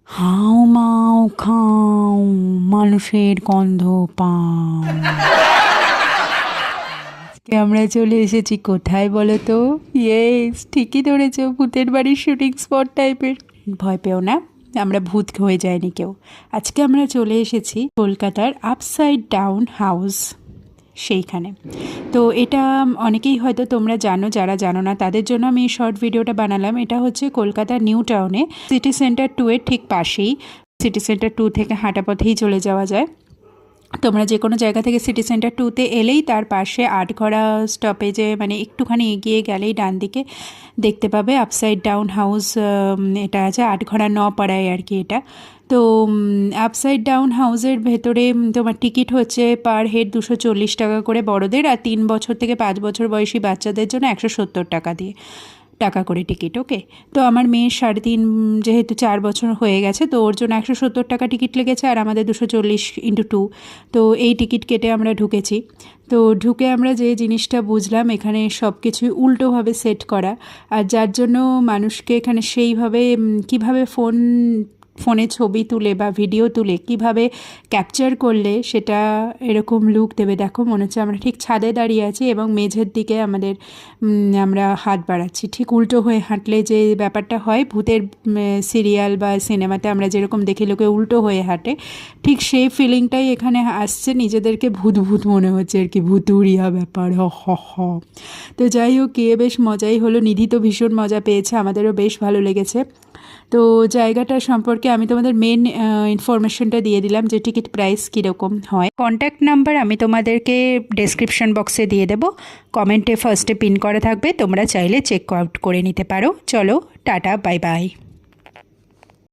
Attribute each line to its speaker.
Speaker 1: How মাউ খাও মানুষের গন্ধ পাও। আজকে আমরা চলে এসেছি কোথায় বলো তো? ইয়েস, ঠিকই ধরেছ, ভূতের বাড়ির শুটিং স্পট টাইপের। ভয় পেও না, আমরা ভূত হয়ে যায়নি কেউ। আজকে আমরা চলে এসেছি কলকাতার আপসাইড ডাউন হাউস, সেইখানে। তো এটা অনেকেই হয়তো তোমরা জানো, যারা জানো না তাদের জন্য আমি এই শর্ট ভিডিওটা বানালাম। এটা হচ্ছে কলকাতার নিউ টাউনে সিটি সেন্টার 2 এর ঠিক পাশেই। সিটি সেন্টার 2 থেকে হাঁটা পথেই চলে যাওয়া যায়। তোমরা যে কোনো জায়গা থেকে সিটি সেন্টার 2-তে এলেই তার পাশে আটঘরা স্টপেজে মানে একটুখানি এগিয়ে গেলেই ডান দিকে দেখতে পাবে আপসাইড ডাউন হাউস। এটা আছে আটঘরা নপাড়ায় আর কি এটা। তো আপসাইড ডাউন হাউসের ভেতরে তোমার টিকিট হচ্ছে পার হেড 240 টাকা করে বড়দের, আর 3 বছর থেকে 5 বছর বয়সী বাচ্চাদের জন্য 170 টাকা করে টিকিট। ওকে, তো আমার মেয়ের 3.5 যেহেতু 4 বছর হয়ে গেছে, তো ওর জন্য 170 টাকা টিকিট লেগেছে, আর আমাদের 240 × 2। তো এই টিকিট কেটে আমরা ঢুকেছি। তো ঢুকে আমরা যে জিনিসটা বুঝলাম, এখানে সব কিছুই উল্টোভাবে সেট করা, আর যার জন্য মানুষকে এখানে সেইভাবে কিভাবে ফোনে ছবি তুলে বা ভিডিও তুলে কিভাবে ক্যাপচার করলে সেটা এরকম লুক দেবে। দেখো, মনে হচ্ছে আমরা ঠিক ছাদে দাঁড়িয়ে আছি এবং মেঝের দিকে আমরা হাত বাড়াচ্ছি। ঠিক উল্টো হয়ে হাঁটলে যে ব্যাপারটা হয় ভূতের সিরিয়াল বা সিনেমাতে আমরা যেরকম দেখি লোকে উল্টো হয়ে হাঁটে, ঠিক সেই ফিলিংটাই এখানে আসছে। নিজেদেরকে ভূত ভূত মনে হচ্ছে আর কি, ভূতুরিয়া ব্যাপার। হ। তো যাই হোক, গিয়ে বেশ মজাই হলো। নিধি তো ভীষণ মজা পেয়েছে, আমাদেরও বেশ ভালো লেগেছে। তো জায়গাটা সম্পর্কে আমি তোমাদের মেন ইনফরমেশনটা দিয়ে দিলাম, যে টিকিট প্রাইস কীরকম হয়। কন্ট্যাক্ট নাম্বার আমি তোমাদেরকে ডেসক্রিপশন বক্সে দিয়ে দেবো, কমেন্টে ফার্স্টে পিন করা থাকবে, তোমরা চাইলে চেক আউট করে নিতে পারো। চলো, টাটা, বাই বাই।